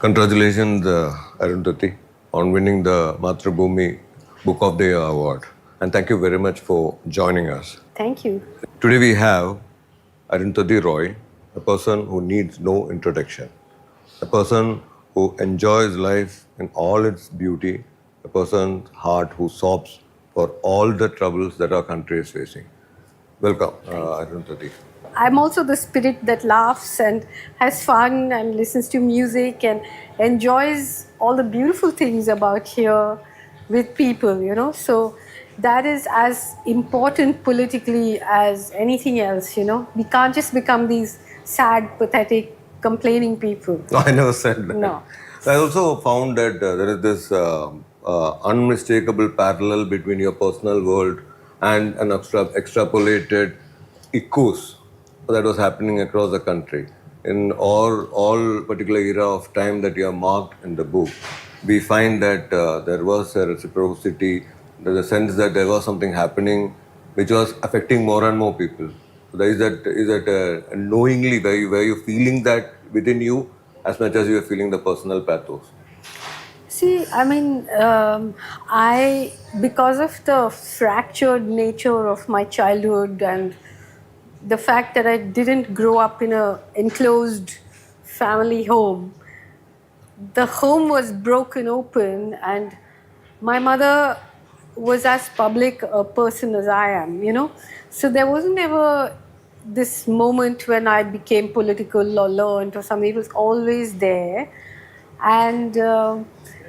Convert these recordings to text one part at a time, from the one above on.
Congratulations, Arundhati, on winning the Mathrubhumi Book of the Year award. And thank you very much for joining us. Thank you. Today we have Arundhati Roy, a person who needs no introduction, a person who enjoys life in all its beauty, a person's heart who sobs for all the troubles that our country is facing. Welcome, Arundhati. I'm also the spirit that laughs and has fun and listens to music and enjoys all the beautiful things about here with people. So that is as important politically as anything else. We can't just become these sad, pathetic, complaining people. No, I never said that. No. I also found that there is this unmistakable parallel between your personal world and an extrapolated echoes that was happening across the country. In all particular era of time that you have marked in the book, we find that there was a reciprocity, there's a sense that there was something happening which was affecting more and more people. So is that knowingly were you feeling that within you as much as you are feeling the personal pathos? See, because of the fractured nature of my childhood and the fact that I didn't grow up in an enclosed family home, the home was broken open, and my mother was as public a person as I am. So there wasn't ever this moment when I became political or learned or something. It was always there. And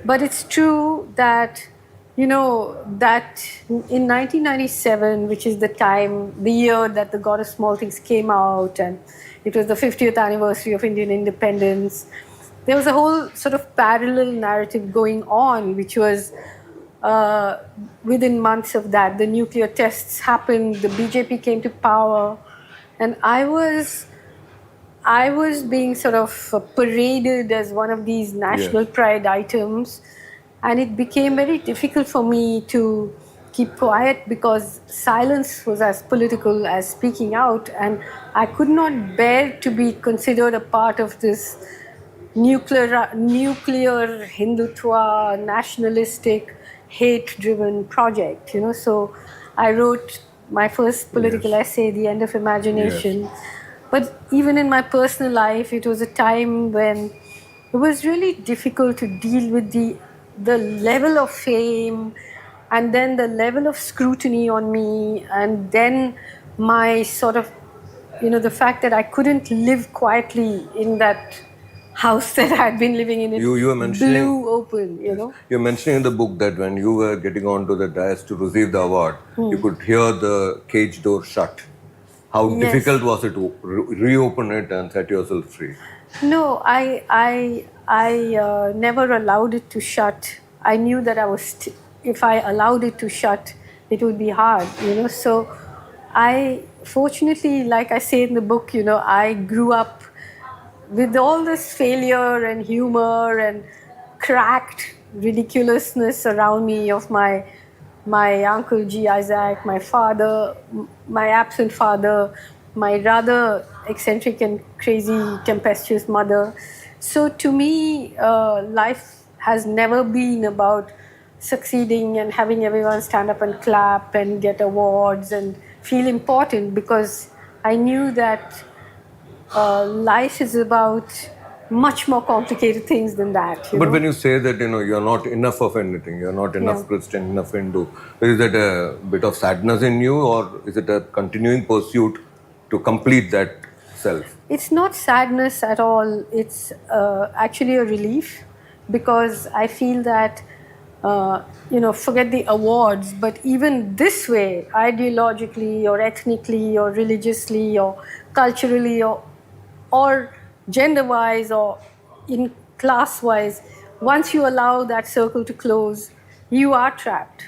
but it's true that that in 1997, which is the year that The God of Small Things came out, and it was the 50th anniversary of Indian independence, there was a whole sort of parallel narrative going on, which was within months of that, the nuclear tests happened, the BJP came to power, and I was being sort of paraded as one of these national pride items. And it became very difficult for me to keep quiet because silence was as political as speaking out. And I could not bear to be considered a part of this nuclear Hindutva, nationalistic, hate-driven project. So I wrote my first political essay, The End of Imagination. Yes. But even in my personal life, it was a time when it was really difficult to deal with the level of fame, and then the level of scrutiny on me, and then my sort of, the fact that I couldn't live quietly in that house that I had been living in. You were mentioning, blew open, You're mentioning in the book that when you were getting onto the dais to receive the award, you could hear the cage door shut. How difficult was it to reopen it and set yourself free? No, I never allowed it to shut. I knew that if I allowed it to shut, it would be hard, So I, fortunately, like I say in the book, I grew up with all this failure and humor and cracked ridiculousness around me of my uncle G. Isaac, my father, my absent father, my rather eccentric and crazy, tempestuous mother. So to me, life has never been about succeeding and having everyone stand up and clap and get awards and feel important, because I knew that life is about much more complicated things than that. But when you say that, you're not enough of anything, you're not enough Christian, enough Hindu, is that a bit of sadness in you, or is it a continuing pursuit to complete that self? It's not sadness at all. It's actually a relief, because I feel that, forget the awards, but even this way, ideologically or ethnically or religiously or culturally or gender-wise or in class-wise, once you allow that circle to close, you are trapped,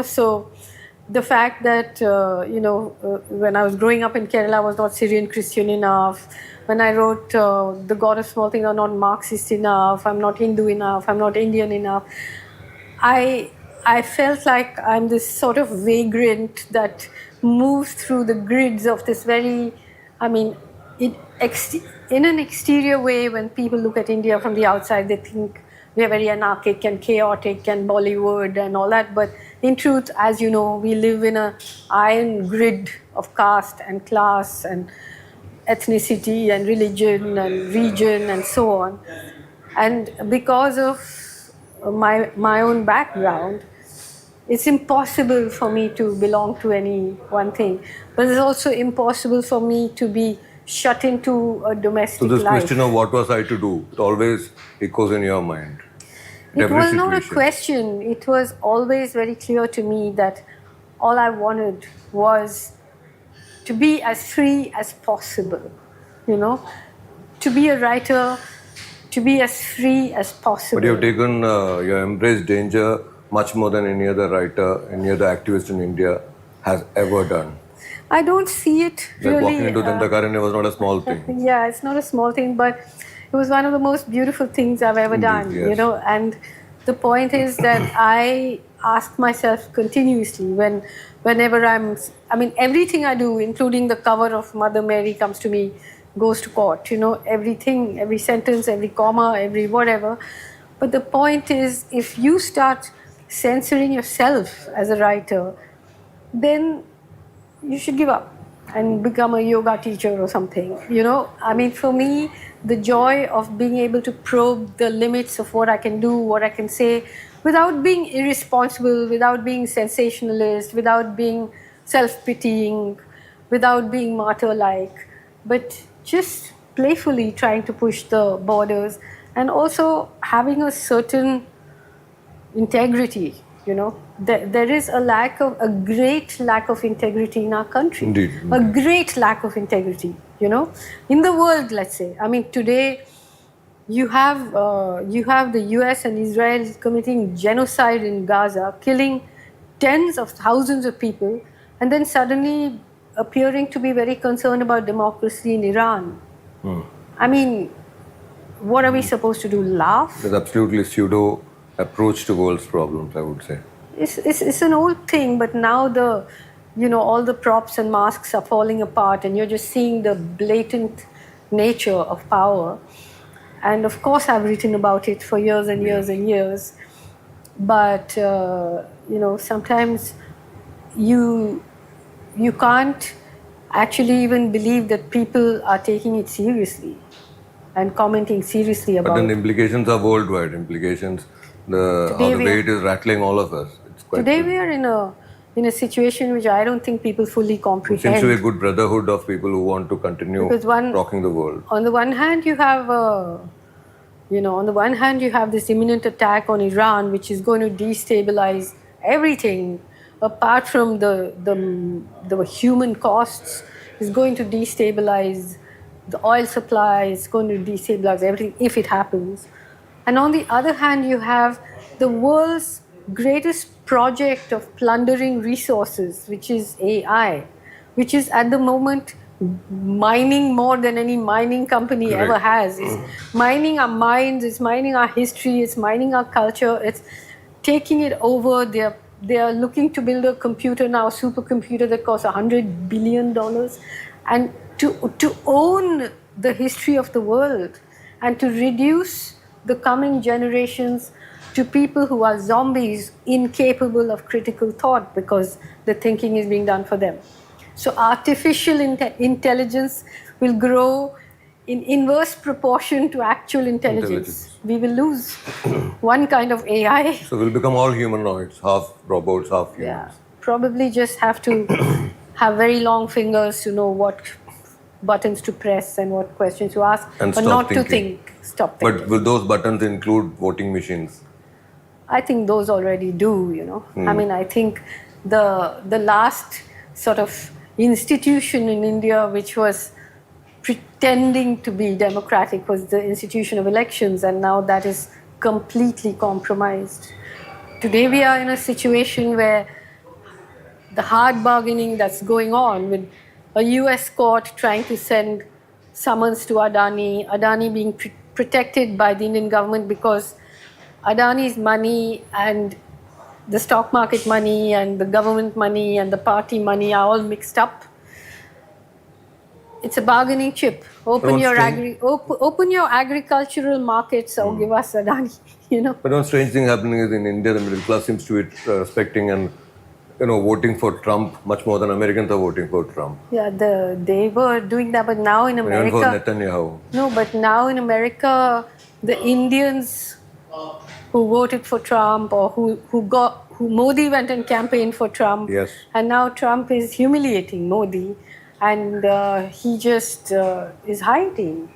So the fact that, when I was growing up in Kerala, I was not Syrian Christian enough. When I wrote The God of Small Things, I'm not Marxist enough, I'm not Hindu enough, I'm not Indian enough. I felt like I'm this sort of vagrant that moves through the grids of this very, in an exterior way, when people look at India from the outside, they think we are very anarchic and chaotic and Bollywood and all that. But in truth, as you know, we live in an iron grid of caste and class and ethnicity and religion and region and so on. And because of my own background, it's impossible for me to belong to any one thing, but it's also impossible for me to be shut into a So domestic this life. question of what was I to do, it always echoes in your mind. It Every was not a situation. question. It was always very clear to me that all I wanted was to be as free as possible, you know, to be a writer, to be as free as possible. But you have embraced danger much more than any other writer, any other activist in India has ever done. I don't see it really. Like walking into Dandakaranya was not a small thing. Yeah, it's not a small thing, but it was one of the most beautiful things I've ever Indeed, done, yes. you know. And the point is that I ask myself continuously whenever everything I do, including the cover of Mother Mary Comes to Me, goes to court, you know, everything, every sentence, every comma, every whatever. But the point is, if you start censoring yourself as a writer, then you should give up and become a yoga teacher or something, you know. I mean, for me, the joy of being able to probe the limits of what I can do, what I can say, without being irresponsible, without being sensationalist, without being self-pitying, without being martyr-like, but just playfully trying to push the borders and also having a certain integrity, you know. There is a great lack of integrity in our country. Indeed. A great lack of integrity, you know, in the world, let's say. I mean, today you have the US and Israel committing genocide in Gaza, killing tens of thousands of people, and then suddenly appearing to be very concerned about democracy in Iran. I mean, what are we supposed to do? Laugh? There's absolutely pseudo approach to world's problems, I would say. It's an old thing, but now all the props and masks are falling apart, and you're just seeing the blatant nature of power. And of course, I've written about it for years and years and years. But sometimes you can't actually even believe that people are taking it seriously and commenting seriously about. But then the implications are worldwide. Implications, how the weight is rattling all of us. It's quite Today we are in a situation which I don't think people fully comprehend. It seems to be a good brotherhood of people who want to continue rocking the world. On the one hand, you have this imminent attack on Iran, which is going to destabilize everything, apart from the human costs. Is going to destabilize the oil supply. It's going to destabilize everything if it happens. And on the other hand, you have the world's greatest project of plundering resources, which is AI, which is at the moment mining more than any mining company ever has. It's mining our minds, it's mining our history, it's mining our culture, it's taking it over. They are looking to build a computer now, a supercomputer that costs $100 billion. And to own the history of the world and to reduce the coming generations to people who are zombies, incapable of critical thought because the thinking is being done for them. So artificial intelligence will grow in inverse proportion to actual intelligence. We will lose one kind of AI. So we'll become all humanoids, half robots, half humans. Yeah, probably just have to have very long fingers to know what buttons to press and what questions to ask, and but not to think. Stop thinking. But will those buttons include voting machines? I think those already do, you know. I mean, I think the last sort of institution in India which was pretending to be democratic was the institution of elections, and now that is completely compromised. Today we are in a situation where the hard bargaining that's going on with a US court trying to send summons to Adani being protected by the Indian government because Adani's money and the stock market money and the government money and the party money are all mixed up. it's a bargaining chip. Open But your strange- open your agricultural markets or give us Adani. But one strange thing happening is in India, the middle class seems to be respecting and voting for Trump much more than Americans are voting for Trump. Yeah, they were doing that, but now in And even for America, Netanyahu. no, but now in America, the Indians who voted for Trump or who Modi went and campaigned for Trump, Yes. and now Trump is humiliating Modi, and he just is hiding,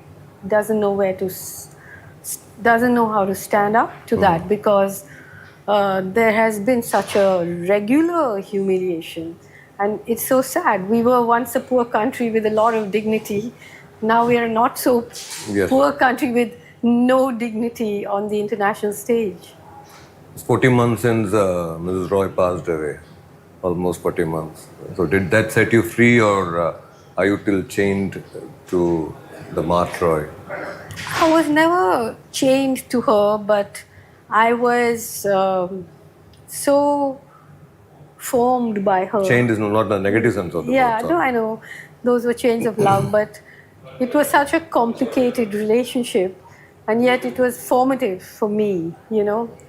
doesn't know where to, doesn't know how to stand up to that because there has been such a regular humiliation, and it's so sad. We were once a poor country with a lot of dignity. Now we are not so Yes. poor country with no dignity on the international stage. It's 40 months since Mrs. Roy passed away. Almost 40 months. So did that set you free, or are you still chained to the Mark Roy? I was never chained to her, but I was so formed by her. Chained is not the negative sense of the Yeah, word. no, I know. Those were chains of love, but it was such a complicated relationship, and yet it was formative for me,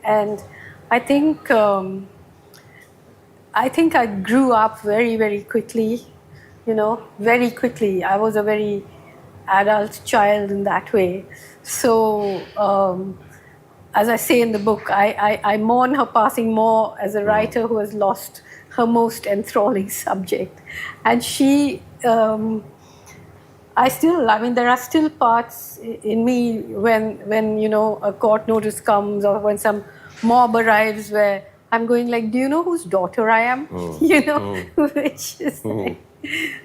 And I think I grew up very, very quickly, very quickly. I was a very adult child in that way. So, as I say in the book, I mourn her passing more as a writer who has lost her most enthralling subject. And she, there are still parts in me when a court notice comes or when some mob arrives where I'm going like, do you know whose daughter I am? Which is like,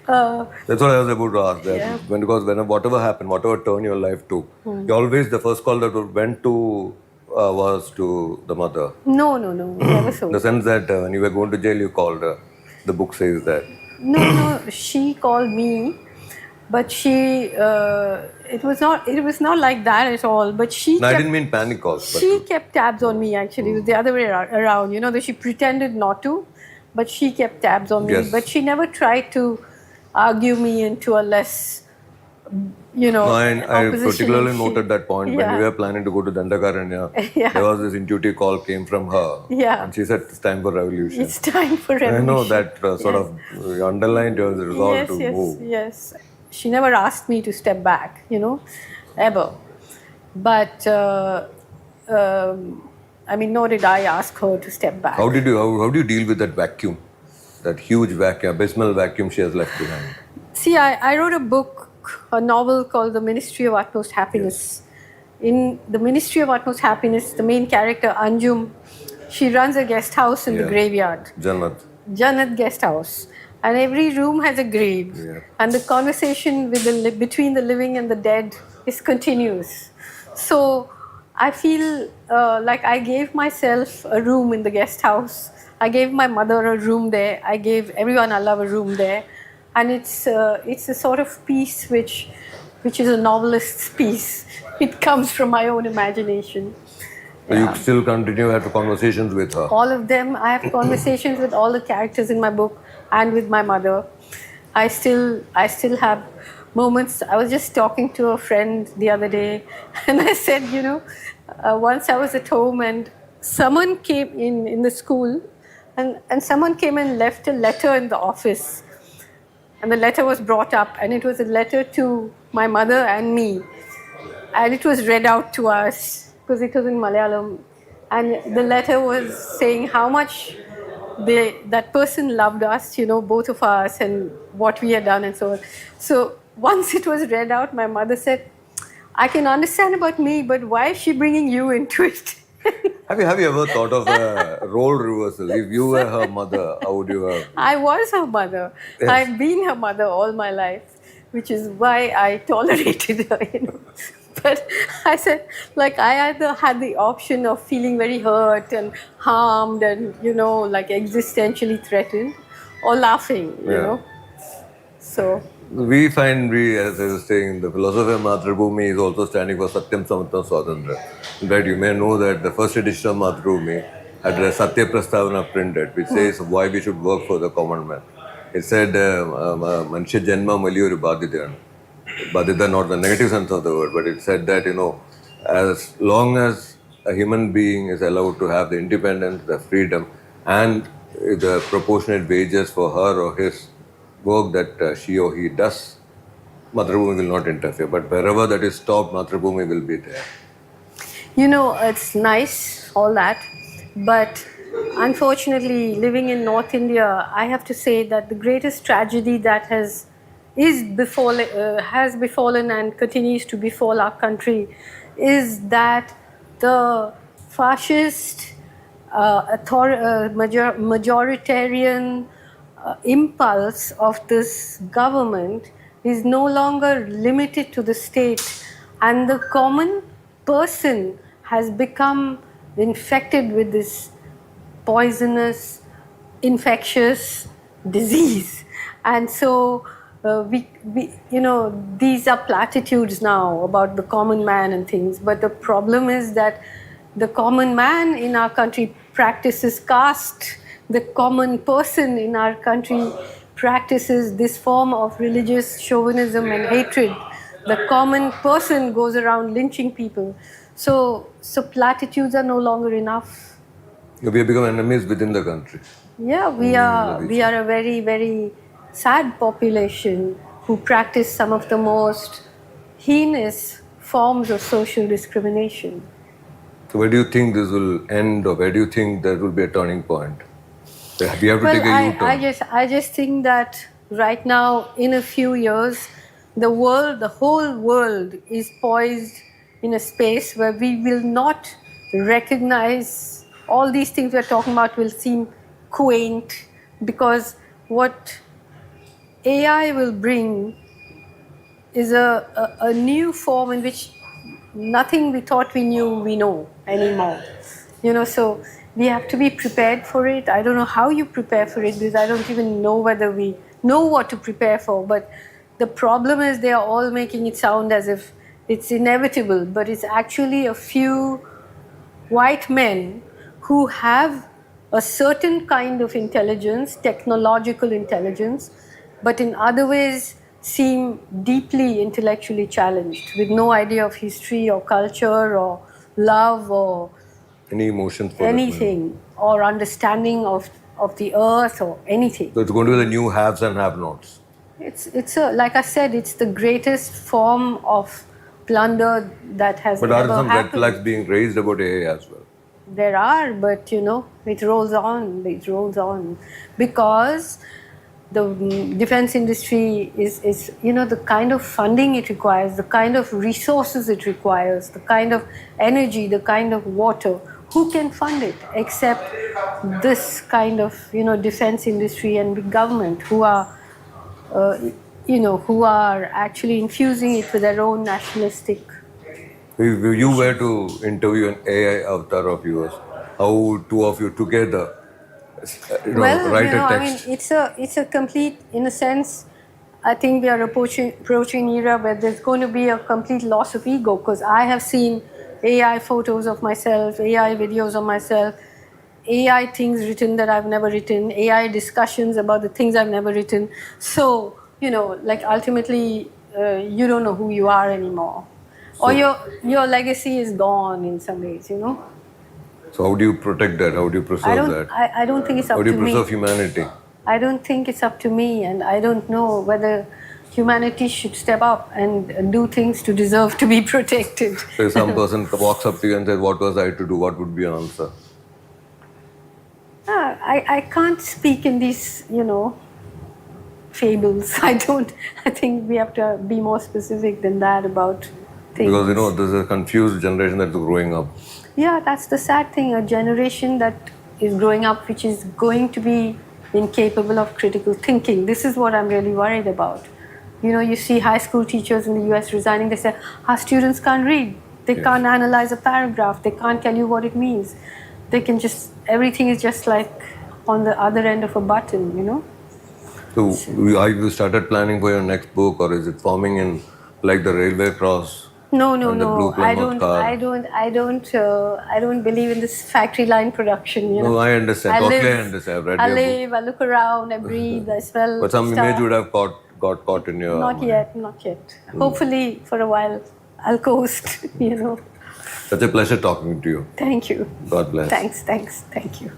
That's what I was about to ask. That Yeah. because whatever happened, whatever turn your life to, you always the first call that went to was to the mother. no, never so. In the sense that when you were going to jail, you called her. The book says that. No, she called me, but it was not like that at all. But she No, I kept, didn't mean panic calls. But she kept tabs on me actually. It was the other way around, though she pretended not to, but she kept tabs on me. Yes. But she never tried to argue me into a less, No, I opposition particularly issue. noted that point when Yeah. we were planning to go to Dandakaranya. Yeah. There was this intuitive call came from her. Yeah. And she said it's time for revolution. It's time for I revolution. know that sort of underlined your resolve to move. Yes. She never asked me to step back, ever. But nor did I ask her to step back. How do you deal with that vacuum, that huge vacuum, abysmal vacuum she has left behind? See, I wrote a novel called The Ministry of Utmost Happiness. In The Ministry of Utmost Happiness, the main character, Anjum, she runs a guest house in the graveyard. Jannat guest house. And every room has a grave. Yeah. And the conversation between the living and the dead is continuous. So I feel like I gave myself a room in the guest house. I gave my mother a room there. I gave everyone I love a room there. And it's a sort of piece which is a novelist's piece. It comes from my own imagination. So you still continue to have conversations with her? All of them. I have conversations with all the characters in my book and with my mother. I still have moments. I was just talking to a friend the other day and I said, once I was at home and someone came in the school and someone came and left a letter in the office. And the letter was brought up and it was a letter to my mother and me. And it was read out to us because it was in Malayalam. And the letter was saying how much that person loved us, both of us, and what we had done and so on. So once it was read out, my mother said, I can understand about me, but why is she bringing you into it? Have you ever thought of a role reversal? If you were her mother, how would you have? I was her mother. Yes. I've been her mother all my life, which is why I tolerated her, But I said, I either had the option of feeling very hurt and harmed and, existentially threatened, or laughing, So. We find, as I was saying, the philosopher Mathrubhumi is also standing for Satyam Samatvam Swadhantra. In fact, you may know that the first edition of Mathrubhumi had a Satya Prastavana printed, which says why we should work for the common man. It said, Manushya Janma Maliyoru Badhidayanu. Badhida, not the negative sense of the word, but it said that, as long as a human being is allowed to have the independence, the freedom, and the proportionate wages for her or his work that she or he does, Mathrubhumi will not interfere. But wherever that is stopped, Mathrubhumi will be there. It's nice, all that, but unfortunately, living in North India, I have to say that the greatest tragedy that has befallen and continues to befall our country is that the fascist, majoritarian impulse of this government is no longer limited to the state, and the common person has become infected with this poisonous, infectious disease. And so these are platitudes now about the common man and things, but the problem is that the common man in our country practices caste. The common person in our country practices this form of religious chauvinism and hatred. The common person goes around lynching people. So platitudes are no longer enough. We have become enemies within the country. Yeah, we are a very, very sad population who practice some of the most heinous forms of social discrimination. So where do you think this will end, or where do you think there will be a turning point? We have to take a U-turn. I just think that right now, in a few years, the whole world is poised in a space where we will not recognize all these things we're talking about will seem quaint, because what AI will bring is a new form in which nothing we thought we knew we know anymore. So we have to be prepared for it. I don't know how you prepare for it, because I don't even know whether we know what to prepare for. But the problem is they are all making it sound as if it's inevitable, but it's actually a few white men who have a certain kind of intelligence, technological intelligence, but in other ways seem deeply intellectually challenged, with no idea of history or culture or love or any emotions for anything, or understanding of the earth or anything. So it's going to be the new haves and have-nots. Like I said, it's the greatest form of plunder that has ever happened. But are there some red flags being raised about AI as well? There are, but it rolls on, because the defense industry is the kind of funding it requires, the kind of resources it requires, the kind of energy, the kind of water. Who can fund it except this kind of defense industry and big government who are actually infusing it with their own nationalistic. If you were to interview an AI avatar of yours, how two of you together write a text? It's a complete, in a sense, I think we are approaching an era where there's going to be a complete loss of ego, because I have seen AI photos of myself, AI videos of myself, AI things written that I've never written, AI discussions about the things I've never written. So, ultimately, you don't know who you are anymore. Or your legacy is gone in some ways, So how do you protect that? How do you preserve that? I don't think it's up to me. How do you preserve humanity? I don't think it's up to me, and I don't know whether humanity should step up and do things to deserve to be protected. So if some person walks up to you and says, "What was I to do?" What would be your answer? I can't speak in these, fables. I think we have to be more specific than that about things. Because, there's a confused generation that's growing up. Yeah, that's the sad thing. A generation that is growing up which is going to be incapable of critical thinking. This is what I'm really worried about. You see high school teachers in the US resigning. They say, our students can't read. They can't analyze a paragraph. They can't tell you what it means. They can everything is just like on the other end of a button, So, have you started planning for your next book, or is it forming in like the railway cross? No, no, and the blue no. Plymouth car. I don't believe in this factory line production. You know. No, I understand. Totally, I understand. I've read I your book. live. I look around. I breathe. I smell. But some stuff. image would have got caught in your Not mind. yet. Not yet. Hopefully, for a while, I'll coast. You know. Such a pleasure talking to you. Thank you. God bless. Thanks. Thank you.